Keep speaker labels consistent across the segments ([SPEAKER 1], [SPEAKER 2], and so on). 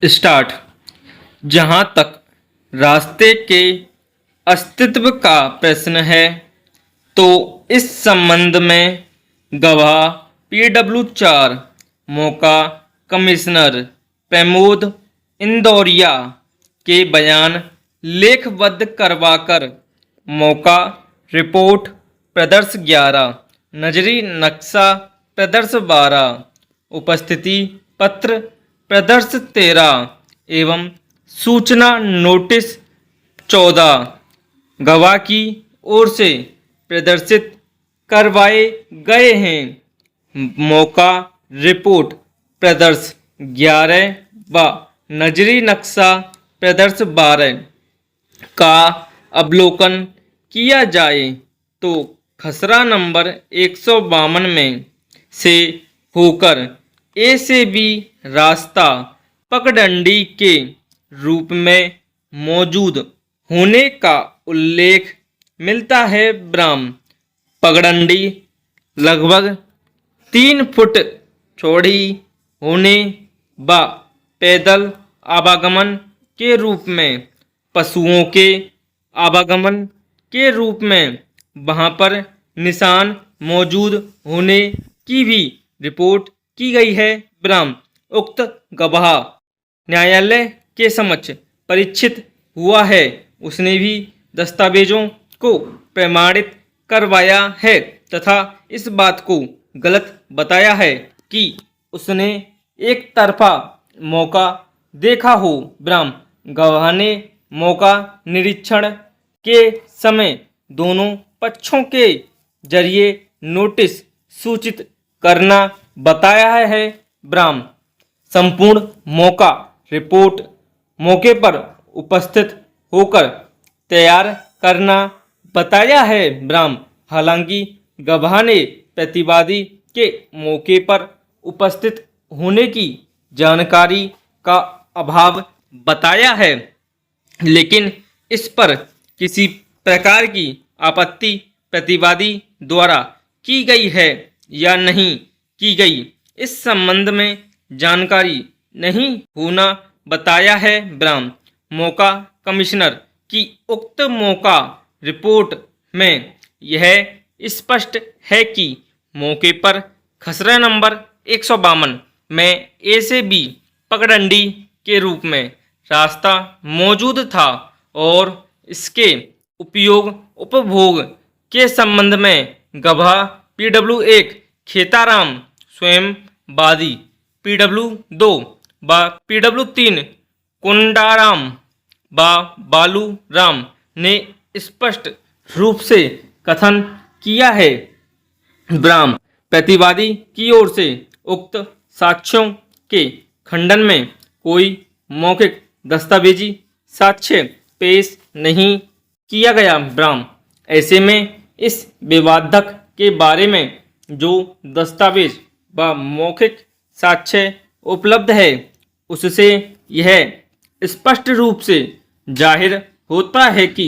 [SPEAKER 1] Start. जहाँ तक रास्ते के अस्तित्व का प्रश्न है तो इस संबंध में गवाह PW4 मौका कमिश्नर प्रमोद इंदौरिया के बयान लेखबद्ध करवाकर मौका रिपोर्ट प्रदर्श 11 नजरी नक्शा प्रदर्श 12 उपस्थिति पत्र प्रदर्श 13 एवं सूचना नोटिस 14 गवाह की ओर से प्रदर्शित करवाए गए हैं। मौका रिपोर्ट प्रदर्श 11 व नजरी नक्शा प्रदर्श 12 का अवलोकन किया जाए तो खसरा नंबर 152 में से होकर ए से बी रास्ता पगडंडी के रूप में मौजूद होने का उल्लेख मिलता है। ब्राह्म पगडंडी लगभग 3 फुट चौड़ी होने व पैदल आवागमन के रूप में पशुओं के आवागमन के रूप में वहां पर निशान मौजूद होने की भी रिपोर्ट की गई है। ब्राह्म उक्त गवाह न्यायालय के समक्ष परीक्षित हुआ है। उसने भी दस्तावेजों को प्रमाणित करवाया है तथा इस बात को गलत बताया है कि उसने एक तरफा मौका देखा हो। ब्राह्म गवाह ने मौका निरीक्षण के समय दोनों पक्षों के जरिए नोटिस सूचित करना बताया है। ब्राह्म संपूर्ण मौका रिपोर्ट मौके पर उपस्थित होकर तैयार करना बताया है। ब्राह्म हालांकि गवाह ने प्रतिवादी के मौके पर उपस्थित होने की जानकारी का अभाव बताया है, लेकिन इस पर किसी प्रकार की आपत्ति प्रतिवादी द्वारा की गई है या नहीं की गई, इस संबंध में जानकारी नहीं होना बताया है। ब्राह्म मौका कमिश्नर की उक्त मौका रिपोर्ट में यह स्पष्ट है कि मौके पर खसरा नंबर 152 में ए से बी पगडंडी के रूप में रास्ता मौजूद था और इसके उपयोग उपभोग के संबंध में गवाह PW1 खेताराम स्वयं बादी, PW2 व PW3 कुंडाराम व बालूराम ने स्पष्ट रूप से कथन किया है। ब्राह्म प्रतिवादी की ओर से उक्त साक्ष्यों के खंडन में कोई मौखिक दस्तावेजी साक्ष्य पेश नहीं किया गया। ब्राह्म ऐसे में इस विवादक के बारे में जो दस्तावेज व मौखिक साक्ष्य उपलब्ध है उससे यह स्पष्ट रूप से जाहिर होता है कि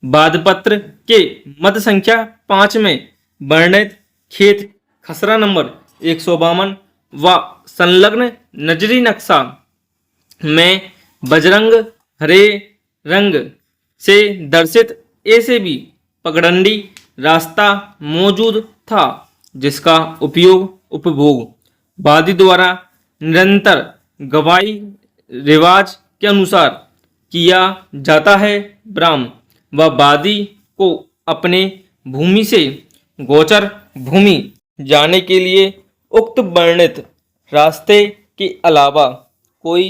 [SPEAKER 1] वादपत्र के मद संख्या 5 में वर्णित खेत खसरा नंबर 152 व संलग्न नजरी नक्शा में बजरंग हरे रंग से दर्शित ए से बी पगडंडी रास्ता मौजूद था, जिसका उपयोग उपभोग वादी द्वारा निरंतर गवाही रिवाज के अनुसार किया जाता है। ब्राह्म व वादी को अपने भूमि से गोचर भूमि जाने के लिए उक्त वर्णित रास्ते के अलावा कोई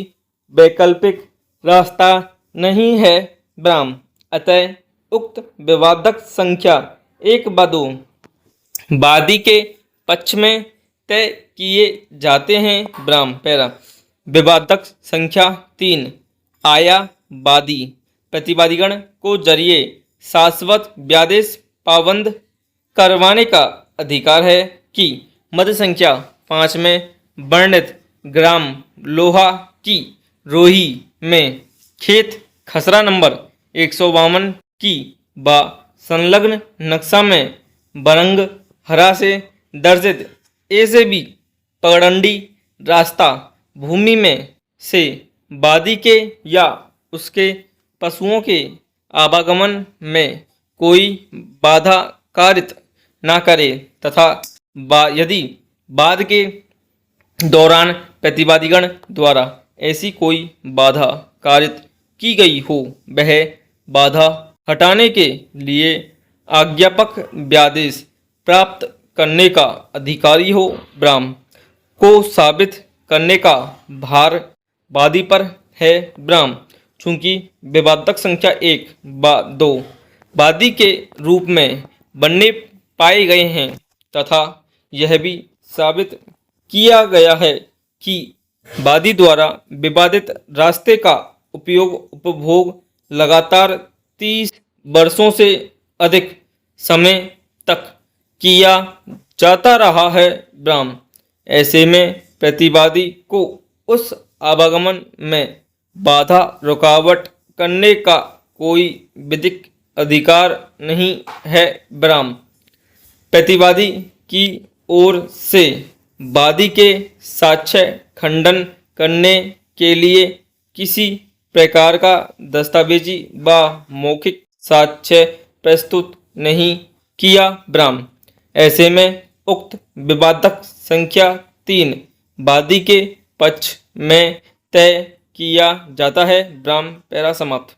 [SPEAKER 1] वैकल्पिक रास्ता नहीं है। ब्राह्म अतः उक्त विवादक संख्या 1 व 2 वादी के पक्ष में तय किए जाते हैं। ब्राह्म पैरा विवादक संख्या 3 आया वादी प्रतिवादीगण को जरिए शाश्वत व्यादेश पाबंद करवाने का अधिकार है कि मद संख्या 5 में वर्णित ग्राम लोहा की रोही में खेत खसरा नंबर 152 की व संलग्न नक्शा में बरंग हरा से दर्शित ए से बी पगडंडी रास्ता भूमि में से वादी के या उसके पशुओं के आवागमन में कोई बाधा कारित न करे तथा यदि वाद के दौरान प्रतिवादीगण द्वारा ऐसी कोई बाधा कारित की गई हो, वह बाधा हटाने के लिए आज्ञापक व्यादेश प्राप्त करने का अधिकारी हो। ब्राह्म को साबित करने का भार वादी पर है। ब्राह्म चूंकि विवादक संख्या 1 व 2 वादी के रूप में बनने पाए गए हैं तथा यह भी साबित किया गया है कि वादी द्वारा विवादित रास्ते का उपभोग लगातार 30 वर्षों से अधिक समय तक किया जाता रहा है। ब्राह्म ऐसे में प्रतिवादी को उस आवागमन में बाधा रुकावट करने का कोई विधिक अधिकार नहीं है। ब्राह्म प्रतिवादी की ओर से वादी के साक्ष्य खंडन करने के लिए किसी प्रकार का दस्तावेजी व मौखिक साक्ष्य प्रस्तुत नहीं किया। ब्राह्म ऐसे में उक्त विवादक संख्या 3 वादी के पक्ष में तय किया जाता है। ब्राह्म पैरा समाप्त।